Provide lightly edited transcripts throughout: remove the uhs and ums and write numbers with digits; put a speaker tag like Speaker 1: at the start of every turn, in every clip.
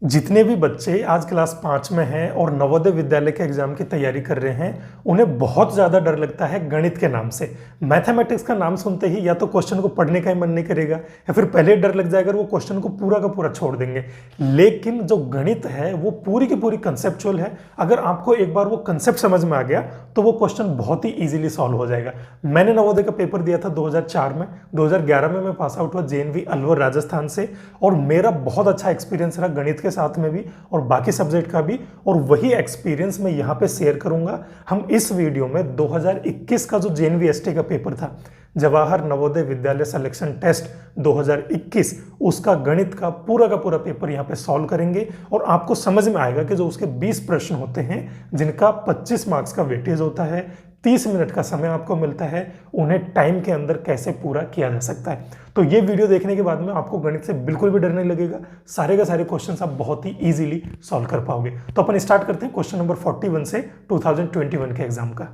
Speaker 1: जितने भी बच्चे आज क्लास 5 में हैं और नवोदय विद्यालय के एग्जाम की तैयारी कर रहे हैं, उन्हें बहुत ज़्यादा डर लगता है गणित के नाम से। मैथमेटिक्स का नाम सुनते ही या तो क्वेश्चन को पढ़ने का ही मन नहीं करेगा या फिर पहले ही डर लग जाएगा और वो क्वेश्चन को पूरा का पूरा छोड़ देंगे। लेकिन जो गणित है वो पूरी की पूरी कंसेप्चुअल है। अगर आपको एक बार वो कंसेप्ट समझ में आ गया तो वो क्वेश्चन बहुत ही ईजिली सॉल्व हो जाएगा। मैंने नवोदय का पेपर दिया था 2004 में, 2011 में मैं पास आउट हुआ JNV अलवर राजस्थान से, और मेरा बहुत अच्छा एक्सपीरियंस रहा गणित के साथ में भी और बाकी सब्जेक्ट का भी, और वही एक्सपीरियंस मैं यहाँ पे शेयर करूंगा। हम इस वीडियो में 2021 का जो JNV ST का पेपर था, जवाहर नवोदय विद्यालय सिलेक्शन टेस्ट 2021, उसका गणित का पूरा पेपर यहाँ पे सॉल्व करेंगे और आपको समझ में आएगा कि जो उसके 20 प्रश्न होते हैं जिनका 25 मार्क्स का वेटेज होता है, 30 मिनट का समय आपको मिलता है, उन्हें टाइम के अंदर कैसे पूरा किया जा सकता है। तो ये वीडियो देखने के बाद में आपको गणित से बिल्कुल भी डर नहीं लगेगा, सारे के सारे क्वेश्चंस आप बहुत ही इजीली सॉल्व कर पाओगे। तो अपन स्टार्ट करते हैं क्वेश्चन नंबर 41 से 2021 के एग्जाम का।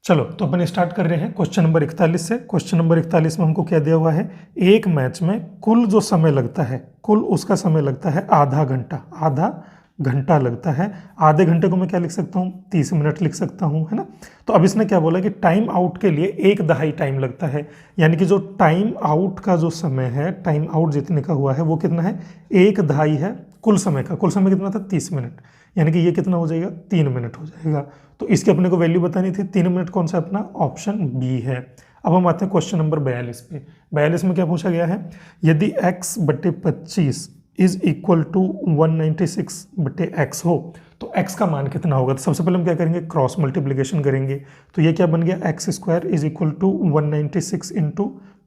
Speaker 1: चलो तो अपन स्टार्ट कर रहे हैं क्वेश्चन नंबर 41 से। क्वेश्चन नंबर 41 में हमको क्या दिया हुआ है, एक मैच में कुल जो समय लगता है, कुल उसका समय लगता है आधा घंटा, आधा घंटा लगता है। आधे घंटे को मैं क्या लिख सकता हूँ, 30 मिनट लिख सकता हूँ, है ना। तो अब इसने क्या बोला कि टाइम आउट के लिए 1/2 टाइम लगता है, यानी कि जो टाइम आउट का जो समय है, टाइम आउट जितने का हुआ है वो कितना है, 1/2 है कुल समय का। कुल समय कितना था, 30 मिनट, यानी कि ये कितना हो जाएगा, 3 मिनट हो जाएगा। तो इसकी अपने को वैल्यू बतानी थी, 3 मिनट कौन सा, अपना ऑप्शन बी है। अब हम आते हैं क्वेश्चन नंबर 42 पे। 42 में क्या पूछा गया है, यदि x/25 is equal to 196/x हो तो x का मान कितना होगा। तो सबसे पहले हम क्या करेंगे, क्रॉस मल्टीप्लिकेशन करेंगे। तो ये क्या बन गया, x² is equal to 196 into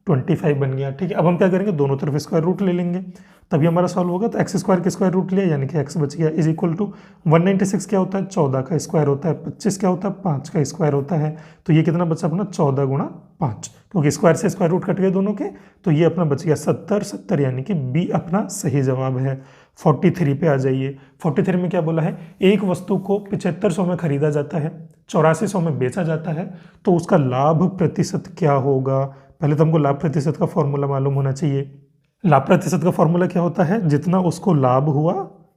Speaker 1: 25 बन गया। ठीक है, अब हम क्या करेंगे, दोनों तरफ स्क्वायर रूट ले लेंगे तभी हमारा सॉल्व होगा। तो x² के स्क्वायर रूट लिया यानी कि x बच गया, इज इक्वल टू 196 क्या होता है, 14 का स्क्वायर होता है, 25 क्या होता है, 5 का स्क्वायर होता है। तो ये कितना बचा अपना, 14 गुणा 5, क्योंकि स्क्वायर से स्क्वायर रूट कट गए दोनों के। तो ये अपना बच गया 70 यानी कि बी अपना सही जवाब है। 43 पे आ जाइए। 43 में क्या बोला है, एक वस्तु को 7500 में खरीदा जाता है, 8400 में बेचा जाता है, तो उसका लाभ प्रतिशत क्या होगा। पहले तो हमको लाभ प्रतिशत का फॉर्मूला मालूम होना चाहिए। लाभ प्रतिशत का फॉर्मूला क्या होता है, जितना उसको लाभ हुआ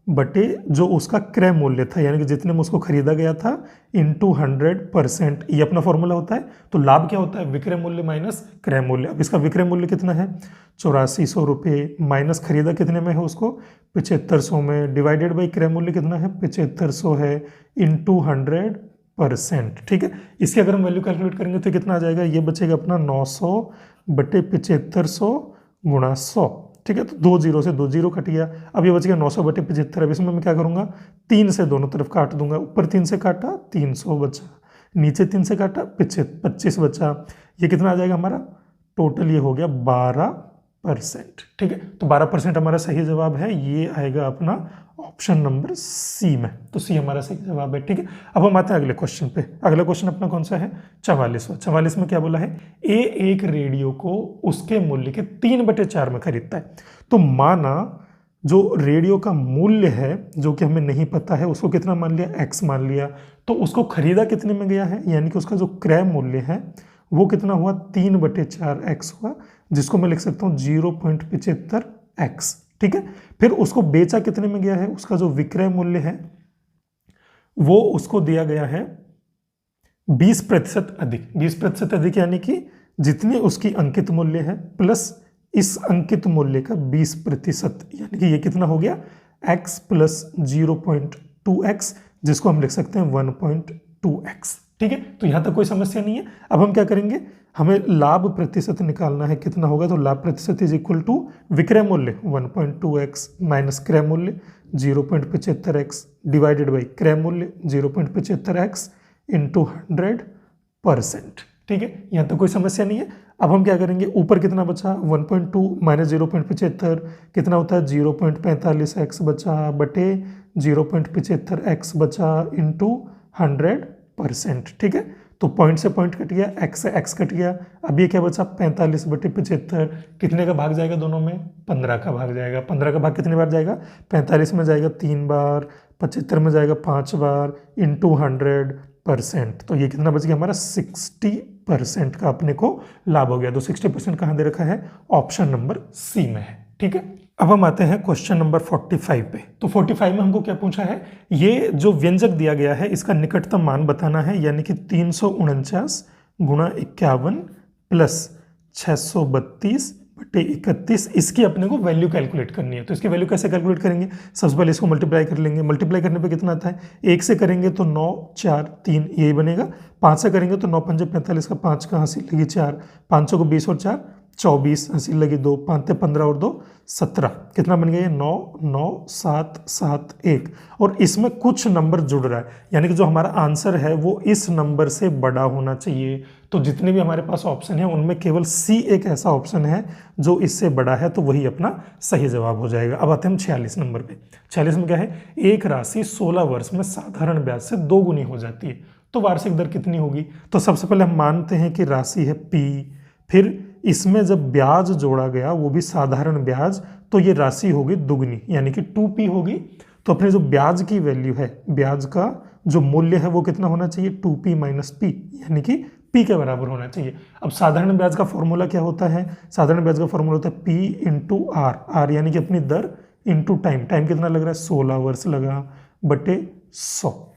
Speaker 1: बटे जो उसका क्रय मूल्य था, यानी कि जितने में उसको खरीदा गया था इंटू 100%, ये अपना फॉर्मूला होता है। तो लाभ क्या होता है, विक्रय मूल्य माइनस क्रय मूल्य। अब इसका विक्रय मूल्य कितना है, 8400 रुपये, माइनस खरीदा कितने में है उसको, 7500 में, डिवाइडेड बाई क्रय मूल्य कितना है, 7500 है, इंटू 100%। ठीक है, इसकी अगर हम वैल्यू कैलकुलेट करेंगे तो कितना आ जाएगा, ये बचेगा अपना 900/7500 गुणा 100। ठीक है, तो 2 जीरो से 2 जीरो कट गया। अब ये बच गया 900/75। अब इसमें मैं क्या करूंगा, 3 से दोनों तरफ काट दूंगा। ऊपर 3 से काटा 300 बचा, नीचे 3 से काटा 25 बचा। ये कितना आ जाएगा हमारा, टोटल ये हो गया 12%। ठीक है, तो 12% हमारा सही जवाब है, ये आएगा अपना ऑप्शन नंबर सी में। तो सी हमारा सही जवाब है। ठीक है, अब हम आते हैं अगले क्वेश्चन पे। अगला क्वेश्चन अपना कौन सा है, 44वां। 44 में क्या बोला है, ए एक रेडियो को उसके मूल्य के 3/4 में खरीदता है। तो माना जो रेडियो का मूल्य है जो कि हमें नहीं पता है, उसको कितना मान लिया, x मान लिया। तो उसको खरीदा कितने में गया है, यानी कि उसका जो क्रय मूल्य है वो कितना हुआ, 3/4x हुआ, जिसको मैं लिख सकता हूँ 0.75x। ठीक है, फिर उसको बेचा कितने में गया है, उसका जो विक्रय मूल्य है वो उसको दिया गया है 20% अधिक। 20% अधिक यानी कि जितने उसकी अंकित मूल्य है प्लस इस अंकित मूल्य का 20%, यानी कि ये कितना हो गया, x प्लस 0.2x, जिसको हम लिख सकते हैं 1.2x। ठीक है, तो यहां तक कोई समस्या नहीं है। अब हम क्या करेंगे, हमें लाभ प्रतिशत निकालना है, कितना होगा, तो लाभ प्रतिशत इज इक्वल टू विक्रय मूल्य 1.2x माइनस क्रय मूल्य 0.75x डिवाइडेड बाई क्रय मूल्य 0.75x इंटू 100%। ठीक है, यहाँ तक कोई समस्या नहीं है। अब हम क्या करेंगे, ऊपर कितना बचा, 1.2 माइनस 0.75 कितना होता है, 0.45x बचा बटे 0.75x बचा इंटू 100%। ठीक है, तो पॉइंट से पॉइंट कट गया, x से x कट गया। अब ये क्या बचा, 45/75, कितने का भाग जाएगा दोनों में, 15 का भाग जाएगा। 15 का भाग कितने बार जाएगा, 45 में जाएगा 3 बार, 75 में जाएगा 5 बार, इंटू 100%। तो ये कितना बच गया हमारा, 60% का अपने को लाभ हो गया। तो 60% कहाँ दे रखा है, ऑप्शन नंबर सी में है। ठीक है, अब हम आते हैं क्वेश्चन नंबर 45 पे। तो 45 में हमको क्या पूछा है, ये जो व्यंजक दिया गया है इसका निकटतम मान बताना है, यानी कि 349 गुणा 51 प्लस 632/31, इसकी अपने को वैल्यू कैलकुलेट करनी है। तो इसकी वैल्यू कैसे कैलकुलेट करेंगे, सबसे पहले इसको मल्टीप्लाई कर लेंगे। मल्टीप्लाई करने पे कितना आता है, 1 से करेंगे तो 9 4 3 यही बनेगा, 5 से करेंगे तो 9 5 45 का 5 का हंसी लगी 4, 500 को 20 और 4 24, हंसी लगी 2, 5 15 और 2 17, कितना बन गया ये 9 9 7 7 1। और इसमें कुछ नंबर जुड़ रहा है, यानी कि जो हमारा आंसर है वो इस नंबर से बड़ा होना चाहिए। तो जितने भी हमारे पास ऑप्शन है उनमें केवल सी एक ऐसा ऑप्शन है जो इससे बड़ा है, तो वही अपना सही जवाब हो जाएगा। अब आते हैं हम 46 नंबर पे। 46 में क्या है, एक राशि 16 वर्ष में साधारण ब्याज से 2 गुनी हो जाती है, तो वार्षिक दर कितनी होगी। तो सबसे पहले हम मानते हैं कि राशि है P, फिर इसमें जब ब्याज जोड़ा गया वो भी साधारण ब्याज, तो ये राशि होगी दुगनी, यानी कि 2P होगी। तो अपने जो ब्याज की वैल्यू है, ब्याज का जो मूल्य है वो कितना होना चाहिए, 2P माइनस P, यानी कि P के बराबर होना चाहिए। अब साधारण ब्याज का फॉर्मूला क्या होता है, साधारण ब्याज का फॉर्मूला होता है P इंटू R, R यानी कि अपनी दर इंटू टाइम, टाइम कितना लग रहा है 16 वर्ष लगा बटे 100,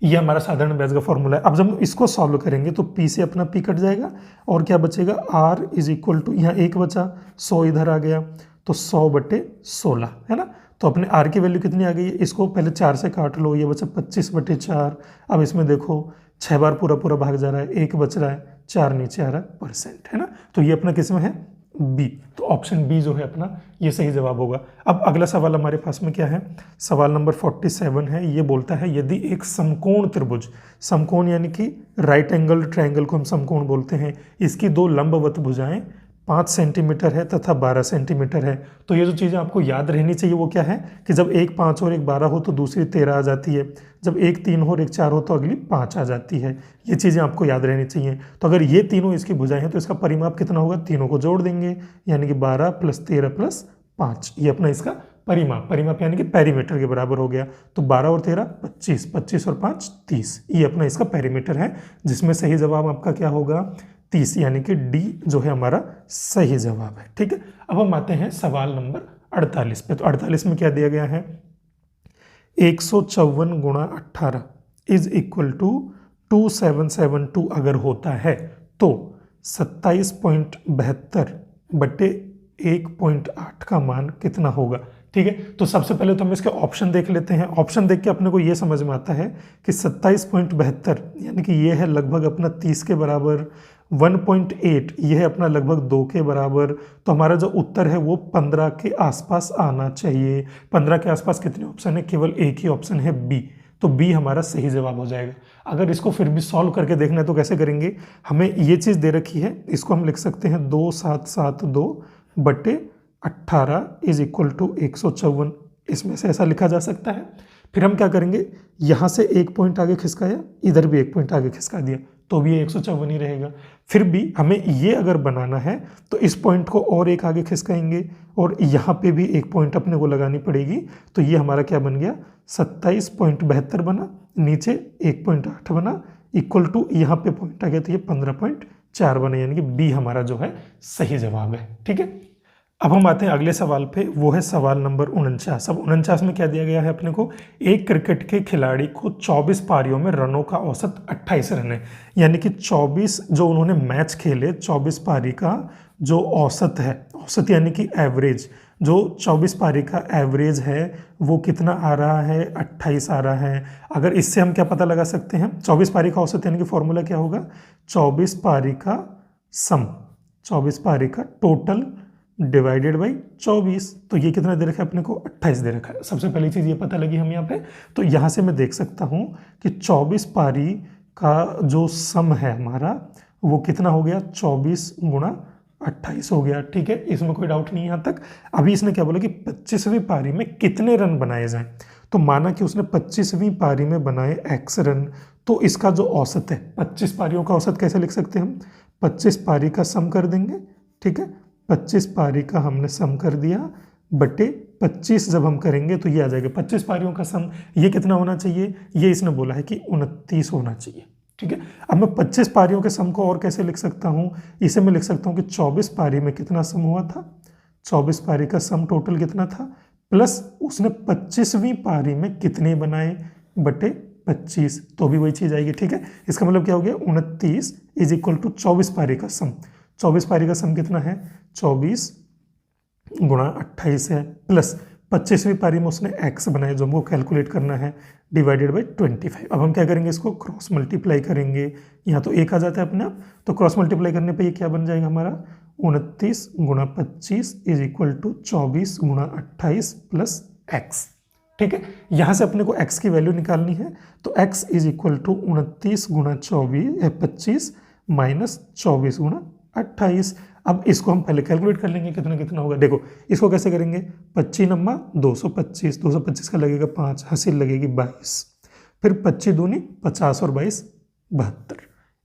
Speaker 1: ये हमारा साधारण ब्याज का फॉर्मूला है। अब जब इसको सॉल्व करेंगे तो P से अपना P कट जाएगा और क्या बचेगा, R इज इक्वल टू, यहाँ 1 बचा, 100 इधर आ गया, तो 100 बटे 16 है ना। तो अपने R की वैल्यू कितनी आ गई है, इसको पहले 4 से काट लो, ये बचा 25 बटे 4। अब इसमें देखो 6 बार पूरा पूरा भाग जा रहा है, 1 बच रहा है, 4 नीचे आ रहा है % है ना। तो ये अपना किस में है, बी, तो ऑप्शन बी जो है अपना ये सही जवाब होगा। अब अगला सवाल हमारे पास में क्या है, सवाल नंबर 47 है। ये बोलता है यदि एक समकोण त्रिभुज, समकोण यानी कि राइट एंगल ट्रायंगल को हम समकोण बोलते हैं, इसकी 2 लंबवत भुजाएं 5 सेंटीमीटर है तथा 12 सेंटीमीटर है। तो ये जो चीज़ें आपको याद रहनी चाहिए वो क्या है कि जब एक 5 और एक 12 हो तो दूसरी 13 आ जाती है, जब एक 3 हो और एक 4 हो तो अगली 5 आ जाती है। ये चीज़ें आपको याद रहनी चाहिए। तो अगर ये तीनों इसकी भुजाएं हैं तो इसका परिमाप कितना होगा, तीनों को जोड़ देंगे, यानी कि 12 + 13 + 5, ये अपना इसका परिमाप यानी कि पेरीमीटर के बराबर हो गया। तो 12 और 13 25, 25 और 5 30, ये अपना इसका पेरीमीटर है, जिसमें सही जवाब आपका क्या होगा 30, यानी कि डी जो है हमारा सही जवाब है। ठीक है, अब हम आते हैं सवाल नंबर 48 पे। तो 48 में क्या दिया गया है, 154 गुणा 18 इज इक्वल टू 2772 अगर होता है तो 27.72 बटे 1.8 का मान कितना होगा। ठीक है, तो सबसे पहले तो हम इसके ऑप्शन देख लेते हैं। ऑप्शन देख के अपने को ये समझ में आता है कि 27.72 यानी कि ये है लगभग अपना 30 के बराबर, 1.8 ये है अपना लगभग 2 के बराबर। तो हमारा जो उत्तर है वो 15 के आसपास आना चाहिए। 15 के आसपास कितने ऑप्शन है, केवल एक ही ऑप्शन है बी, तो बी हमारा सही जवाब हो जाएगा। अगर इसको फिर भी सॉल्व करके देखना है तो कैसे करेंगे, हमें ये चीज़ दे रखी है, इसको हम लिख सकते हैं 2772 बटे 18 इज इक्वल टू 154, इसमें से ऐसा लिखा जा सकता है। फिर हम क्या करेंगे, यहाँ से 1 पॉइंट आगे खिसकाया, इधर भी 1 पॉइंट आगे खिसका दिया, तो भी 154 ही रहेगा। फिर भी हमें ये अगर बनाना है तो इस पॉइंट को और एक आगे खिसकाएंगे और यहाँ पे भी 1 पॉइंट अपने को लगानी पड़ेगी। तो ये हमारा क्या बन गया, 27.72 बना, नीचे 1.8 बना, इक्वल टू यहाँ पे पॉइंट आ गया तो ये 15.4 बना, यानी कि बी हमारा जो है सही जवाब है। ठीक है, अब हम आते हैं अगले सवाल पे, वो है सवाल नंबर 49। अब 49 में क्या दिया गया है अपने को, एक क्रिकेट के खिलाड़ी को 24 पारियों में रनों का औसत 28 रन है, यानी कि 24 जो उन्होंने मैच खेले 24 पारी का जो औसत है, औसत यानी कि एवरेज, जो 24 पारी का एवरेज है वो कितना आ रहा है, 28 आ रहा है। अगर इससे हम क्या पता लगा सकते हैं, 24 पारी का औसत यानी कि फॉर्मूला क्या होगा, 24 पारी का सम, 24 पारी का टोटल डिवाइडेड बाई 24। तो ये कितना दे रखा है अपने को, 28 दे रखा है। सबसे पहली चीज़ ये पता लगी हम यहाँ पे, तो यहाँ से मैं देख सकता हूँ कि 24 पारी का जो सम है हमारा वो कितना हो गया, 24 गुणा 28 हो गया। ठीक है, इसमें कोई डाउट नहीं है यहाँ तक। अभी इसने क्या बोला कि 25वीं पारी में कितने रन बनाए जाएं, तो माना कि उसने 25वीं पारी में बनाए x रन, तो इसका जो औसत है, 25 पारियों का औसत कैसे लिख सकते हैं हम, 25 पारी का सम कर देंगे। ठीक है, 25 पारी का हमने सम कर दिया बटे 25 जब हम करेंगे तो ये आ जाएगा 25 पारियों का सम, ये कितना होना चाहिए, ये इसने बोला है कि 29 होना चाहिए। ठीक है, अब मैं 25 पारियों के सम को और कैसे लिख सकता हूँ, इसे मैं लिख सकता हूँ कि 24 पारी में कितना सम हुआ था, 24 पारी का सम टोटल कितना था, प्लस उसने 25वीं पारी में कितने बनाए बटे 25, तो भी वही चीज़ आएगी। ठीक है, इसका मतलब क्या हो गया, 29 इज इक्वल टू 24 पारी का सम। 24 पारी का सम कितना है, 24 गुणा 28 है, प्लस 25वीं पारी में उसने x बनाया जो हमको कैलकुलेट करना है, डिवाइडेड बाई 25। अब हम क्या करेंगे, इसको क्रॉस मल्टीप्लाई करेंगे, यहाँ तो 1 आ जाता है अपने आप, तो क्रॉस मल्टीप्लाई करने पे ये क्या बन जाएगा हमारा, 29 गुणा 25 इज इक्वल टू 24 गुणा 28 प्लस x। ठीक है, यहाँ से अपने को x की वैल्यू निकालनी है, तो x इज इक्वल टू 29 गुणा 25 माइनस 24 गुणा 28। अब इसको हम पहले कैलकुलेट कर लेंगे कितना कितना होगा। देखो इसको कैसे करेंगे, 25 नम्मा 225, 225 का लगेगा 5, हासिल लगेगी 22, फिर 25 दूनी 50 और 22 72।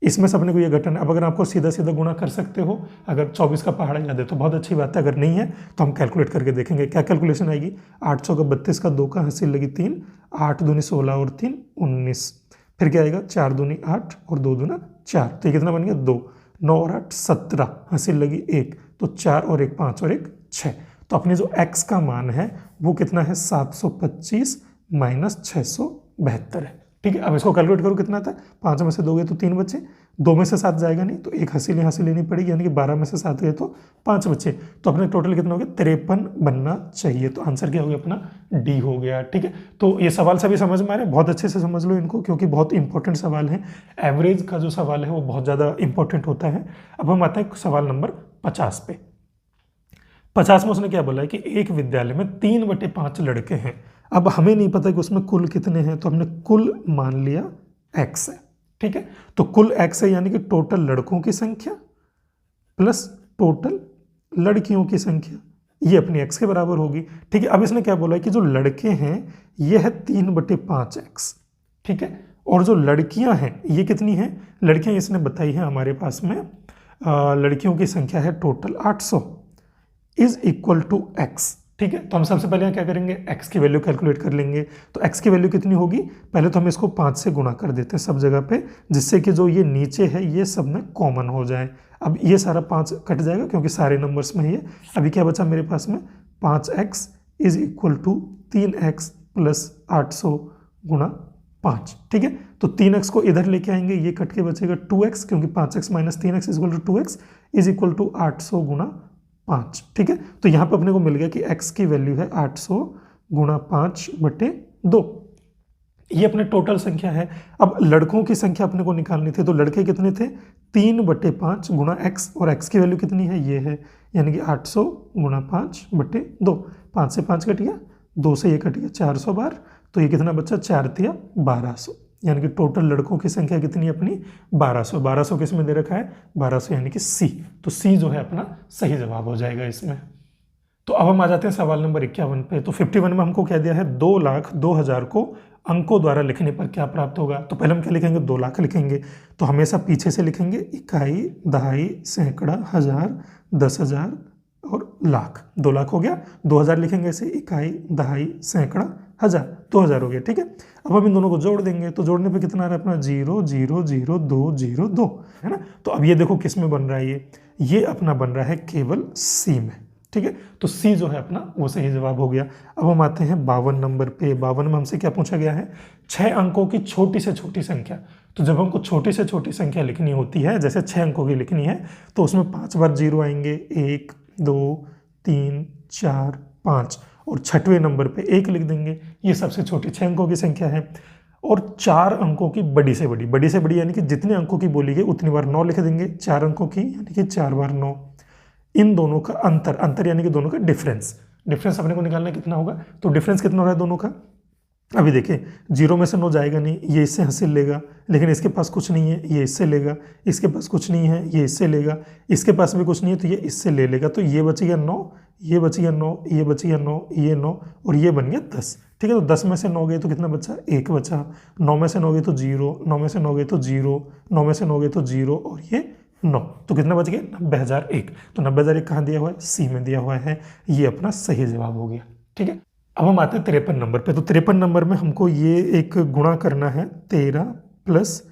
Speaker 1: इसमें से अपने को ये घटना, अब अगर आपको सीधा सीधा गुणा कर सकते हो, अगर 24 का पहाड़ा याद है तो बहुत अच्छी बात है, अगर नहीं है तो हम कैलकुलेट करके देखेंगे क्या कैलकुलेशन आएगी। 800 का 32 का 2 का हासिल लगी 3, 8 दूनी 16 और 3 19, फिर क्या आएगा 4 दूनी 8 और 2 दूना 4, तो ये कितना बन गया 2, 9 और 8 17, हासिल लगी 1, तो 4 और 1 5 और 1 6। तो अपनी जो x का मान है वो कितना है, 725 माइनस 672 है। ठीक है, अब इसको कैलकुलेट करो कितना था, 5 में से 2 गए तो 3 बचे, 2 में से 7 जाएगा नहीं तो एक हासिल यहाँ से लेनी पड़ेगी, यानी कि 12 में से 7 गए तो 5 बचे, तो अपने टोटल कितना हो गया, 53 बनना चाहिए। तो आंसर क्या हो गया अपना, डी हो गया। ठीक है, तो ये सवाल सभी समझ में आ रहे हैं, बहुत अच्छे से समझ लो इनको, क्योंकि बहुत इंपॉर्टेंट सवाल है। एवरेज का जो सवाल है वो बहुत ज़्यादा इंपॉर्टेंट होता है। अब हम आते हैं सवाल नंबर 50 पे। 50 में उसने क्या बोला है कि एक विद्यालय में 3/5 लड़के हैं। अब हमें नहीं पता कि उसमें कुल कितने हैं, तो हमने कुल मान लिया x है। ठीक है, तो कुल x है यानी कि टोटल लड़कों की संख्या प्लस टोटल लड़कियों की संख्या, ये अपनी x के बराबर होगी। ठीक है, अब इसने क्या बोला है कि जो लड़के हैं ये है 3/5x। ठीक है, और जो लड़कियां हैं ये कितनी हैं, लड़कियां इसने बताई है हमारे पास में, लड़कियों की संख्या है total 800 is equal to x। ठीक है, तो हम सबसे पहले क्या करेंगे, x की वैल्यू कैलकुलेट कर लेंगे। तो x की वैल्यू कितनी होगी, पहले तो हम इसको 5 से गुणा कर देते हैं सब जगह पे, जिससे कि जो ये नीचे है ये सब में कॉमन हो जाए। अब ये सारा 5 कट जाएगा क्योंकि सारे नंबर्स में ही है। अभी क्या बचा मेरे पास में, 5x is equal to 3x plus 800 गुणा 5। ठीक है, तो 3x को इधर लेके आएंगे, ये कट के बचेगा 2x, क्योंकि 5x minus 3x is equal to 2x is equal to 800 गुणा 5। ठीक है, तो यहाँ पे अपने को मिल गया कि x की वैल्यू है 800 गुणा 5/2। ये अपने टोटल संख्या है। अब लड़कों की संख्या अपने को निकालनी थी, तो लड़के कितने थे, 3/5 गुणा x, और x की वैल्यू कितनी है, ये है, यानी कि 800 गुणा 5/2। 5 से 5 कट गया, 2 से ये कट गया, 400 बार, तो ये कितना बच्चा, 4 तिया 1200, यानी कि टोटल लड़कों की संख्या कितनी है अपनी, 1200। 1200 किस में दे रखा है, 1200 यानी कि सी, तो सी जो है अपना सही जवाब हो जाएगा इसमें। तो अब हम आ जाते हैं सवाल नंबर 51 पे। तो 51 में हमको क्या दिया है, 2,02,000 को अंकों द्वारा लिखने पर क्या प्राप्त होगा। तो पहले हम क्या लिखेंगे, 2 लाख लिखेंगे, तो हमेशा पीछे से लिखेंगे इकाई, दहाई, सैकड़ा, हजार, 10,000 और लाख। 2 लाख हो गया, 2,000 लिखेंगे ऐसे, इकाई, दहाई, सैकड़ा, हजार, 2,000 हो गया। ठीक है, अब हम इन दोनों को जोड़ देंगे, तो जोड़ने पे कितना आ रहा है अपना, 0 0 0 2 0 2, है ना। तो अब ये देखो किस में बन रहा है, ये अपना बन रहा है केवल सी में। ठीक है, तो सी जो है अपना वो सही जवाब हो गया। अब हम आते हैं 52 नंबर पे। 52 में हमसे क्या पूछा गया है, 6 अंकों की छोटी से छोटी संख्या। तो जब हमको छोटी से छोटी संख्या लिखनी होती है, जैसे 6 अंकों की लिखनी है, तो उसमें 5 बार 0 आएंगे, 1 2 3 4 5, और 6वें नंबर पे 1 लिख देंगे। ये सबसे छोटी 6 अंकों की संख्या है। और 4 अंकों की बड़ी से बड़ी, बड़ी से बड़ी यानी कि जितने अंकों की बोली गई उतनी बार 9 लिख देंगे। 4 अंकों की यानी कि 4 बार 9। इन दोनों का अंतर, अंतर यानी कि दोनों का डिफरेंस, डिफरेंस अपने को निकालना कितना होगा। तो डिफरेंस कितना हो रहा है दोनों का, अभी देखिए 0 में से 9 जाएगा नहीं, ये इससे हासिल लेगा, लेकिन इसके पास कुछ नहीं है, ये इससे लेगा, इसके पास कुछ नहीं है, ये इससे लेगा, इसके पास भी कुछ नहीं है तो ये इससे ले लेगा। तो ये बच गया 9, ये बच गया 9, ये बच गया 9, ये 9, और ये बन गया 10। ठीक है, तो 10 में से 9 गए तो कितना बचा, 1 बचा। 9 में से 9 गए तो 0, 9 में से 9 गए तो 0, 9 में से 9 गए तो 0, और ये 9, तो कितना बच गया, 90,001। तो 90,001 कहाँ दिया हुआ है, सी में दिया हुआ है, ये अपना सही जवाब हो गया। ठीक है, अब हम आते हैं 53 नंबर पे। तो 53 नंबर में हमको ये एक गुणा करना है, 13 प्लस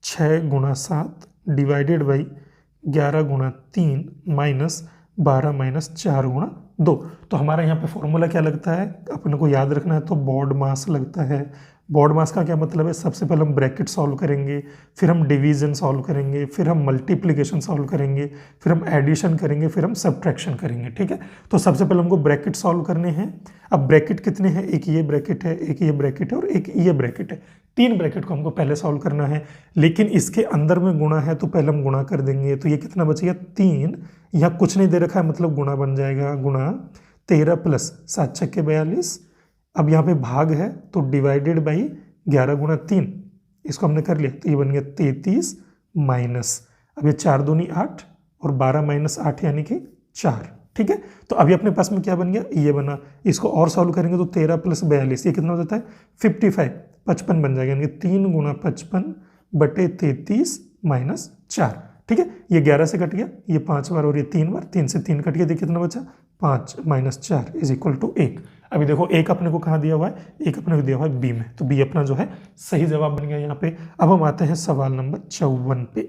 Speaker 1: 6 गुणा 7 डिवाइडेड बाई 11 गुणा 3 माइनस 12 माइनस 4 गुणा 2। तो हमारा यहाँ पे फॉर्मूला क्या लगता है, अपने को याद रखना है, तो बॉड मास लगता है। बॉड मास का क्या मतलब है, सबसे पहले हम ब्रैकेट सॉल्व करेंगे, फिर हम डिवीजन सॉल्व करेंगे, फिर हम मल्टीप्लिकेशन सॉल्व करेंगे, फिर हम एडिशन करेंगे, फिर हम सब्ट्रैक्शन करेंगे। ठीक है, तो सबसे पहले हमको ब्रैकेट सॉल्व करने हैं। अब ब्रैकेट कितने हैं, एक ये ब्रैकेट है, एक ये ब्रैकेट है और एक ये ब्रैकेट है। 3 ब्रैकेट को हमको पहले सॉल्व करना है, लेकिन इसके अंदर में गुणा है तो पहले हम गुणा कर देंगे। तो ये कितना बचेगा, 3, यहाँ कुछ नहीं दे रखा है मतलब गुणा बन जाएगा, गुणा 13 प्लस 7 छक्के 42। अब यहाँ पे भाग है तो डिवाइडेड बाई 11 गुणा 3, इसको हमने कर लिया तो ये बन गया 33 माइनस, अब ये 4 दूनी 8 और 12 माइनस 8 यानी कि 4। ठीक है, तो अभी अपने पास में क्या बन गया, ये बना। इसको और सॉल्व करेंगे तो 13 प्लस 42 ये कितना हो जाता है 55, 55 बन जाएगा, यानी कि 3 गुणा 55 बटे 33 माइनस 4। ठीक है, ये 11 से कट गया, ये 5 बार और ये 3 बार, 3 से 3 कट गया, देखिए कितना बचा 5 माइनस 4 इज इक्वल टू 1। अभी देखो एक अपने को कहाँ दिया हुआ है, एक अपने को दिया हुआ है बी में, तो बी अपना जो है सही जवाब बन गया यहाँ पे। अब हम आते हैं सवाल नंबर 54 पे।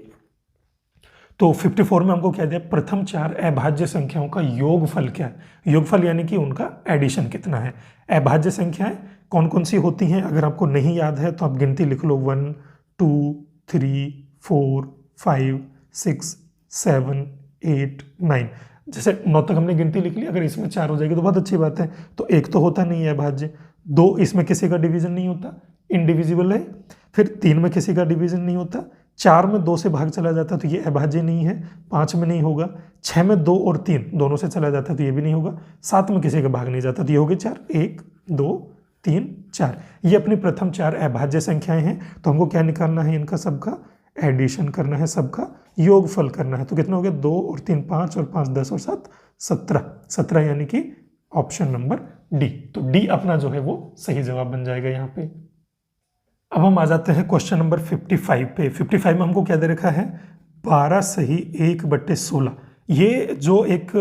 Speaker 1: तो 54 में हमको क्या दिया, प्रथम 4 अभाज्य संख्याओं का योगफल क्या है। योगफल यानी कि उनका एडिशन कितना है। अभाज्य संख्याएं कौन कौन सी होती हैं, अगर आपको नहीं याद है तो आप गिनती लिख लो, 1 2 3 4 5 6 7 8 9। जैसे 9 तक हमने गिनती लिख ली, अगर इसमें 4 हो जाएगी तो बहुत अच्छी बात है। तो एक तो होता नहीं है अभाज्य, 2 इसमें किसी का डिवीजन नहीं होता, इनडिविजिबल है। फिर 3 में किसी का डिवीजन नहीं होता, 4 में 2 से भाग चला जाता है तो ये अभाज्य नहीं है, 5 में नहीं होगा, 6 में 2 और 3 दोनों से चला जाता है तो ये भी नहीं होगा, 7 में किसी का भाग नहीं जाता तो ये हो गए 4, 1 2 3 4। ये अपनी प्रथम 4 अभाज्य संख्याएं हैं। तो हमको क्या निकालना है, इनका सबका एडिशन करना है, सबका योगफल करना है। तो कितना हो गया, 2 और 3 5 और 5 10 और 7 17, 17 यानी कि ऑप्शन नंबर डी। तो डी अपना जो है वो सही जवाब बन जाएगा यहाँ पे। अब हम आ जाते हैं क्वेश्चन नंबर 55 पे। 55 में हमको क्या दे रखा है, 12 सही 1/16। ये जो एक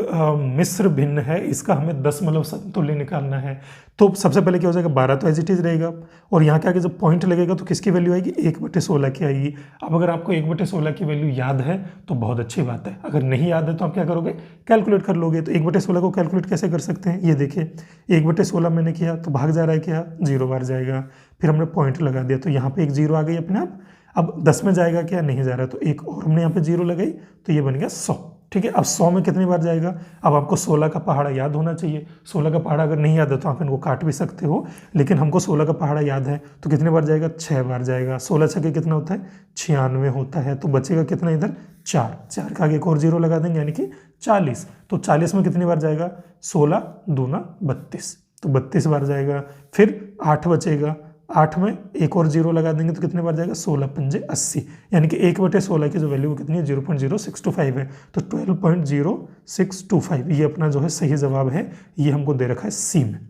Speaker 1: मिश्र भिन्न है, इसका हमें दशमलव समतुल्य निकालना है। तो सबसे पहले क्या हो जाएगा, 12 तो एज इट इज रहेगा और यहाँ के आगे जब पॉइंट लगेगा तो किसकी वैल्यू आएगी, 1/16 की आएगी। अब अगर आपको 1/16 की वैल्यू याद है तो बहुत अच्छी बात है, अगर नहीं याद है तो आप क्या करोगे, कैलकुलेट कर लोगे। तो 1/16 को कैलकुलेट कैसे कर सकते हैं, ये देखिए 1/16 मैंने किया तो भाग जा रहा है क्या, 0 बार जाएगा, फिर हमने पॉइंट लगा दिया तो यहाँ पे एक 0 आ गई अपने आप। अब 10 में जाएगा क्या, नहीं जा रहा, तो एक और हमने यहाँ पे 0 लगाई तो ये बन गया 100। ठीक है, अब 100 में कितनी बार जाएगा, अब आपको 16 का पहाड़ा याद होना चाहिए। 16 का पहाड़ा अगर नहीं याद है तो आप इनको काट भी सकते हो, लेकिन हमको 16 का पहाड़ा याद है तो कितनी बार जाएगा, 6 बार जाएगा। 16 छक्के कितना होता है, 96 होता है। तो बचेगा कितना इधर, 4, 4 का आगे एक और 0 लगा देंगे यानी कि 40। तो 40 में कितनी बार जाएगा, 16 दूना 32, तो 32 बार जाएगा। फिर 8 बचेगा, 8 में एक और 0 लगा देंगे तो कितने बार जाएगा, 16 पंजे 80, यानी कि 1/16 की जो वैल्यू कितनी है, 0.0625 है। तो 12.0625 ये अपना जो है सही जवाब है, ये हमको दे रखा है सी में।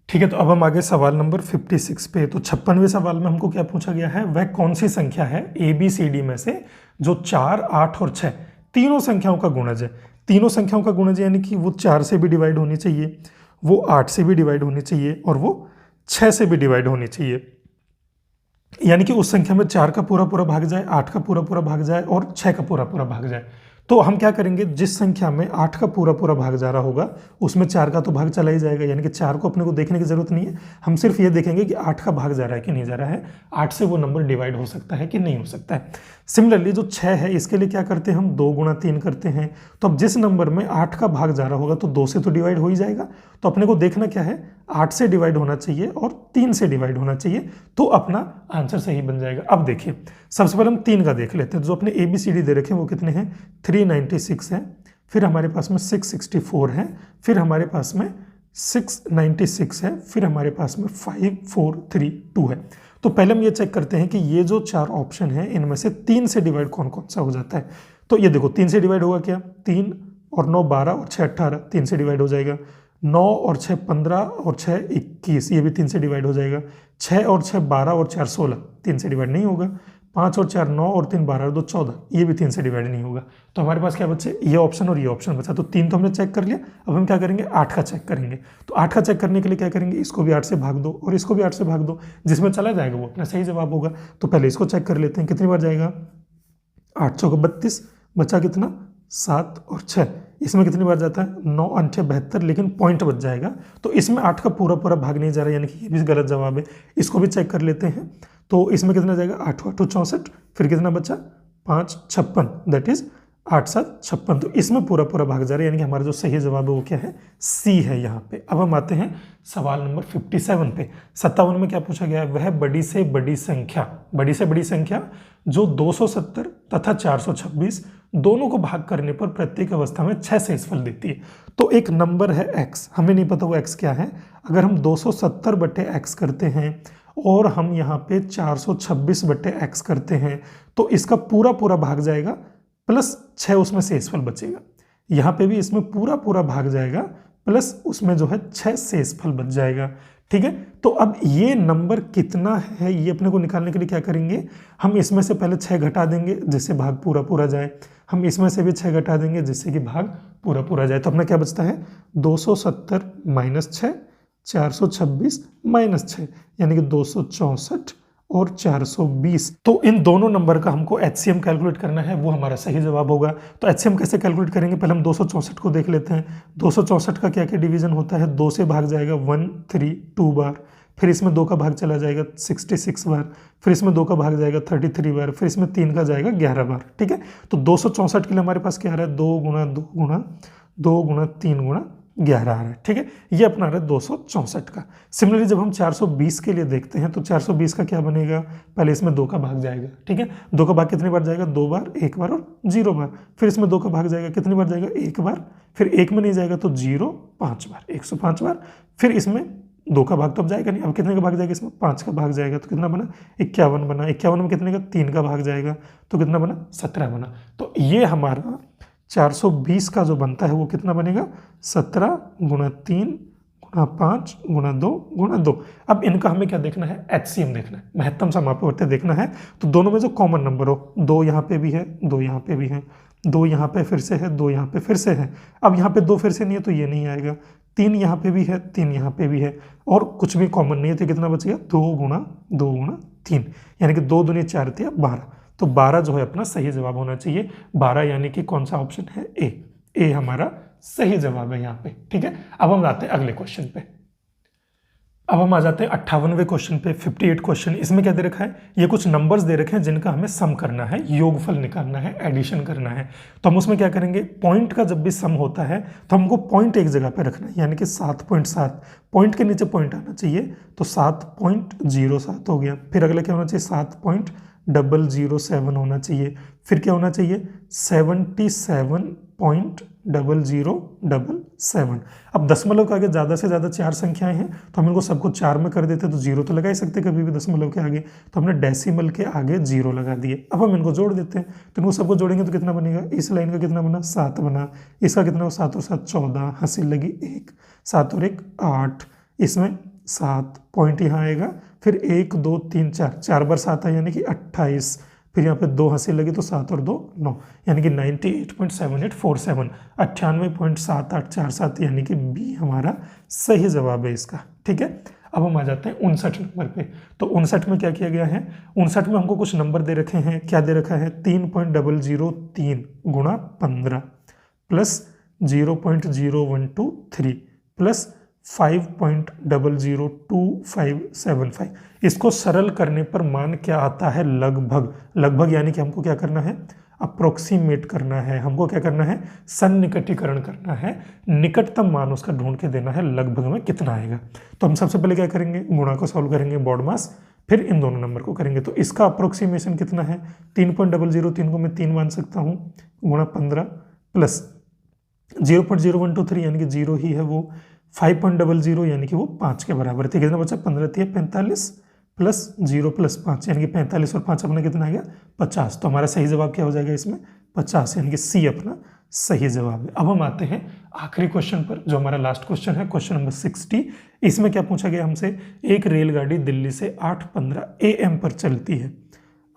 Speaker 1: ठीक है, तो अब हम आगे सवाल नंबर 56 पे। तो 56वें सवाल में हमको क्या पूछा गया है, वह कौन सी संख्या है ABCD में से जो 4 8 और 6 तीनों संख्याओं का गुणज है। तीनों संख्याओं का गुणज यानी कि वो 4 से भी डिवाइड होनी चाहिए, वो 8 से भी डिवाइड होनी चाहिए और वो 6 से भी डिवाइड होनी चाहिए। यानी कि उस संख्या में 4 का पूरा पूरा भाग जाए, 8 का पूरा पूरा भाग जाए और 6 का पूरा पूरा भाग जाए। तो हम क्या करेंगे, जिस संख्या में 8 का पूरा पूरा भाग जा रहा होगा उसमें 4 का तो भाग चला ही जाएगा, यानी कि 4 को अपने को देखने की जरूरत नहीं है, हम सिर्फ ये देखेंगे कि 8 का भाग जा रहा है कि नहीं जा रहा है, 8 से वो नंबर डिवाइड हो सकता है कि नहीं हो सकता है। सिमिलरली जो 6 है इसके लिए क्या करते हैं हम, 2 गुणा 3 करते हैं। तो अब जिस नंबर में 8 का भाग जा रहा होगा तो 2 से तो डिवाइड हो ही जाएगा, तो अपने को देखना क्या है, 8 से डिवाइड होना चाहिए और 3 से डिवाइड होना चाहिए, तो अपना आंसर सही बन जाएगा। अब देखिए सबसे पहले हम 3 का देख लेते हैं। जो अपने ABCD दे रखे हैं वो कितने हैं, 396 है, फिर हमारे पास में 664 है, फिर हमारे पास में 696 है, फिर हमारे पास में 5432 है। तो पहले हम ये चेक करते हैं कि ये जो 4 ऑप्शन है इनमें से 3 से डिवाइड कौन कौन सा हो जाता है। तो ये देखो 3 से डिवाइड होगा क्या, 3 और 9 12 और 6 18, 3 से डिवाइड हो जाएगा। 9 और 6 15 और 6 21, ये भी 3 से डिवाइड हो जाएगा। 6 और 6 12 और 4 16, 3 से डिवाइड नहीं होगा। 5 और 4 9 और 3 12 और 2 14, ये भी 3 से डिवाइड नहीं होगा। तो हमारे पास क्या बचे, ये ऑप्शन और ये ऑप्शन बचा। तो 3 तो हमने चेक कर लिया, अब हम क्या करेंगे, 8 का चेक करेंगे। तो 8 का चेक करने के लिए क्या करेंगे, इसको भी 8 से भाग दो और इसको भी 8 से भाग दो, जिसमें चला जाएगा वो अपना सही जवाब होगा। तो पहले इसको चेक कर लेते हैं, कितनी बार जाएगा, 8 चौके 32, बचा कितना 7 और 6, इसमें कितनी बार जाता है 9 अंठे 72, लेकिन पॉइंट बच जाएगा। तो इसमें 8 का पूरा पूरा भाग नहीं जा रहा, यानी कि ये भी गलत जवाब है। इसको भी चेक कर लेते हैं। तो इसमें कितना जाएगा 8 8 64, फिर कितना बचा 5 56, दैट इज 8 7 56। तो इसमें पूरा पूरा भाग जा रहा है, यानी कि हमारा जो सही जवाब है वो क्या है, सी है यहाँ पे। अब हम आते हैं सवाल नंबर 57 पे। 57 में क्या पूछा गया है, वह बड़ी से बड़ी संख्या जो 270 तथा 426 दोनों को भाग करने पर प्रत्येक अवस्था में 6 शेषफल देती है। तो एक नंबर है x, हमें नहीं पता वो x क्या है। अगर हम 270 बटे x करते हैं और हम यहाँ पे 426 बटे x करते हैं, तो इसका पूरा पूरा भाग जाएगा प्लस 6 उसमें शेषफल बचेगा। यहाँ पे भी इसमें पूरा पूरा भाग जाएगा प्लस उसमें जो है 6 शेषफल बच जाएगा। ठीक है, तो अब ये नंबर कितना है ये अपने को निकालने के लिए क्या करेंगे, हम इसमें से पहले 6 घटा देंगे जिससे भाग पूरा पूरा जाए, हम इसमें से भी 6 घटा देंगे जिससे कि भाग पूरा पूरा जाए। तो अपना क्या बचता है 270 माइनस 6, 426 माइनस 6, यानी कि 264 और 420। तो इन दोनों नंबर का हमको HCM कैलकुलेट करना है, वो हमारा सही जवाब होगा। तो HCM कैसे कैलकुलेट करेंगे, पहले हम 264 को देख लेते हैं। 264 का क्या क्या डिवीजन होता है, 2 से भाग जाएगा 1 3 2 बार, फिर इसमें 2 का भाग चला जाएगा 66 बार, फिर इसमें 2 का भाग जाएगा 33 बार, फिर इसमें 3 का जाएगा 11 बार। ठीक है, तो 264 के लिए हमारे पास क्या आ रहा है 2 गुणा 2 गुणा 2 गुणा 3 गुणा 11 आ रहा है। ठीक है, ये अपना आ रहा है 264 का। सिमिलरली जब हम 420 के लिए देखते हैं तो 420 का क्या बनेगा, पहले इसमें 2 का भाग जाएगा। ठीक है, 2 का भाग कितनी बार जाएगा, 2 बार, 1 बार और 0 बार, फिर इसमें 2 का भाग जाएगा कितनी बार जाएगा 1 बार, फिर 1 में नहीं जाएगा तो 0 5 बार, 105 बार, फिर इसमें 2 का भाग तो अब जाएगा नहीं, अब कितने का भाग जाएगा, इसमें 5 का भाग जाएगा, तो कितना बना 51 बना, 51 में कितने का 3 का भाग जाएगा, तो कितना बना 17 बना। तो ये हमारा 420 का जो बनता है वो कितना बनेगा 17 गुणा 3 गुणा 5 गुणा 2 गुणा 2। अब इनका हमें क्या देखना है, HCM देखना है, महत्तम समापवर्ती देखना है। तो दोनों में जो कॉमन नंबर हो, 2 यहाँ पे भी है, 2 यहाँ पे भी है, 2 यहाँ पे फिर से है, 2 यहाँ पे फिर से है। अब यहाँ पे 2 फिर से नहीं है तो ये नहीं आएगा, 3 यहाँ पे भी है, 3 यहाँ पे भी है, और कुछ भी कॉमन नहीं है, तो कितना बच गया 2 गुणा 2 गुणा 3, यानी कि 2 दूनी 4 दिया 12। तो 12 जो है अपना सही जवाब होना चाहिए, 12 यानी कि कौन सा ऑप्शन है, ए हमारा सही जवाब है यहाँ पे। ठीक है, अब हम आते हैं अगले क्वेश्चन पे। अब हम आ जाते हैं 58वें क्वेश्चन पे, 58 क्वेश्चन। इसमें क्या दे रखा है, ये कुछ नंबर्स दे रखे हैं जिनका हमें सम करना है, योगफल निकालना है, एडिशन करना है। तो हम उसमें क्या करेंगे, पॉइंट का जब भी सम होता है तो हमको पॉइंट एक जगह पे रखना है, यानी कि 7.7, पॉइंट के नीचे पॉइंट आना चाहिए, तो 7.07 हो गया। फिर अगला क्या होना चाहिए 7.007 होना चाहिए, फिर क्या होना चाहिए 77.0077। अब दशमलव के आगे ज़्यादा से ज़्यादा 4 संख्याएं हैं, तो हम इनको सबको 4 में कर देते तो 0 तो लगा ही सकते कभी भी दशमलव के आगे, तो हमने डेसिमल के आगे 0 लगा दिए। अब हम इनको जोड़ देते हैं, तो इनको सबको जोड़ेंगे तो कितना बनेगा, इस लाइन का कितना बना 7 बना, इसका कितना हो 7 और 7 14, हंसी लगी 1, 7 और 1 8, इसमें 7 पॉइंट यहाँ आएगा, फिर 1 2 3 4, 4 बार 7 है यानी कि 28, फिर यहाँ पे 2 हंसी लगी तो 7 और 2 9, यानी कि 98.7847, 98.7847, यानी कि बी हमारा सही जवाब है इसका। ठीक है, अब हम आ जाते हैं 59 नंबर पे। तो 59 में क्या किया गया है, 59 में हमको कुछ नंबर दे रखे हैं, क्या दे रखा है 3.003 गुणा 15 प्लस 0.0123 प्लस 5.002575। इसको सरल करने पर मान क्या आता है, लगभग, यानी कि हमको क्या करना है, अप्रोक्सीमेट करना है, हमको क्या करना है, सन्निकटीकरण करना है, निकटतम मान उसका ढूंढ के देना है, लगभग में कितना आएगा। तो हम सबसे पहले क्या करेंगे, गुणा को सॉल्व करेंगे, बॉड मास, फिर इन दोनों नंबर को करेंगे। तो इसका अप्रोक्सीमेशन कितना है, 3.003 को मैं 3 मान सकता हूँ, गुणा 15 प्लस 0.0123 यानी कि 0 ही है वो, 5.00 यानी कि वो 5 के बराबर थे, कितना बचा 15 थी 45 प्लस 0 प्लस 5 यानी कि 45 और 5 अपना कितना आ गया 50। तो हमारा सही जवाब क्या हो जाएगा इसमें 50, यानी कि सी अपना सही जवाब है। अब हम आते हैं आखिरी क्वेश्चन पर, जो हमारा लास्ट क्वेश्चन है, क्वेश्चन नंबर 60। इसमें क्या पूछा गया हमसे, एक रेलगाड़ी दिल्ली से 8:15 AM पर चलती है,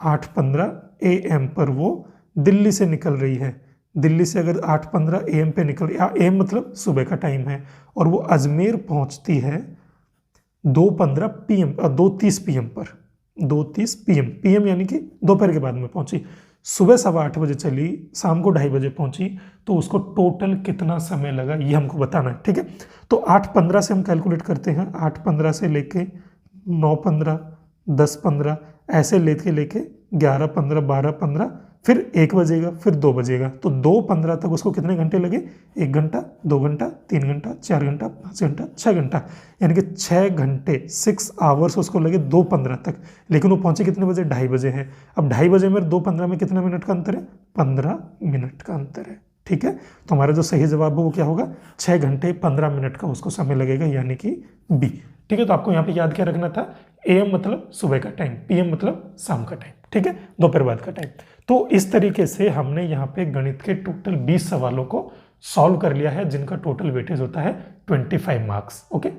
Speaker 1: 8:15 AM पर वो दिल्ली से निकल रही है। दिल्ली से अगर 8:15 AM पे निकल रही है, AM मतलब सुबह का टाइम है, और वो अजमेर पहुंचती है 2:15 PM 2:30 PM पर, 2:30 PM यानी कि दोपहर के बाद में पहुंची। सुबह 8:15 चली, शाम को 2:30 पहुंची, तो उसको टोटल कितना समय लगा ये हमको बताना है, ठीक है। तो 8:15 से हम कैलकुलेट करते हैं, 8:15 से लेके 9:15, 10:15 ऐसे लेके 11:15, 12:15, फिर 1 बजेगा, फिर 2 बजेगा, तो 2:15 तक उसको कितने घंटे लगे? 1 घंटा, 2 घंटा, 3 घंटा, 4 घंटा, 5 घंटा, 6 घंटा, यानी कि 6 घंटे, 6 आवर्स उसको लगे 2:15 तक। लेकिन वो पहुंचे कितने बजे? 2:30 बजे है। अब 2:30 बजे में 2:15 में कितना मिनट का अंतर है? 15 मिनट का अंतर है, ठीक है। तो हमारा जो सही जवाब है वो क्या होगा? 6 घंटे 15 मिनट का उसको समय लगेगा, यानी कि बी, ठीक है। तो आपको यहाँ पे याद क्या रखना था? AM मतलब सुबह का टाइम, PM मतलब शाम का टाइम, ठीक है, दोपहर बाद का टाइम। तो इस तरीके से हमने यहाँ पे गणित के टोटल 20 सवालों को सॉल्व कर लिया है, जिनका टोटल वेटेज होता है 25 मार्क्स, ओके।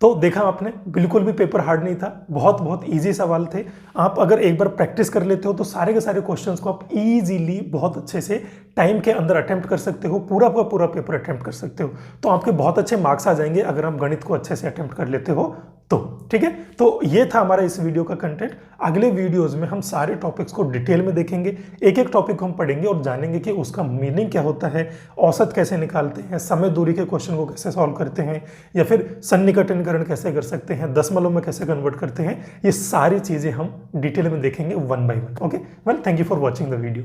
Speaker 1: तो देखा आपने, बिल्कुल भी पेपर हार्ड नहीं था, बहुत बहुत इजी सवाल थे। आप अगर एक बार प्रैक्टिस कर लेते हो तो सारे के सारे क्वेश्चंस को आप इजीली बहुत अच्छे से टाइम के अंदर अटेम्प्ट कर सकते हो, पूरा का पूरा पेपर अटेम्प्ट कर सकते हो। तो आपके बहुत अच्छे मार्क्स आ जाएंगे अगर आप गणित को अच्छे से अटेम्प्ट कर लेते हो तो, ठीक है। तो ये था हमारा इस वीडियो का कंटेंट। अगले वीडियोस में हम सारे टॉपिक्स को डिटेल में देखेंगे, एक एक टॉपिक को हम पढ़ेंगे और जानेंगे कि उसका मीनिंग क्या होता है, औसत कैसे निकालते हैं, समय दूरी के क्वेश्चन को कैसे सॉल्व करते हैं, या फिर सन्निकटनीकरण कैसे कर सकते हैं, दशमलव में कैसे कन्वर्ट करते हैं। ये सारी चीजें हम डिटेल में देखेंगे 1 by 1, okay. Well, thank you for watching the video.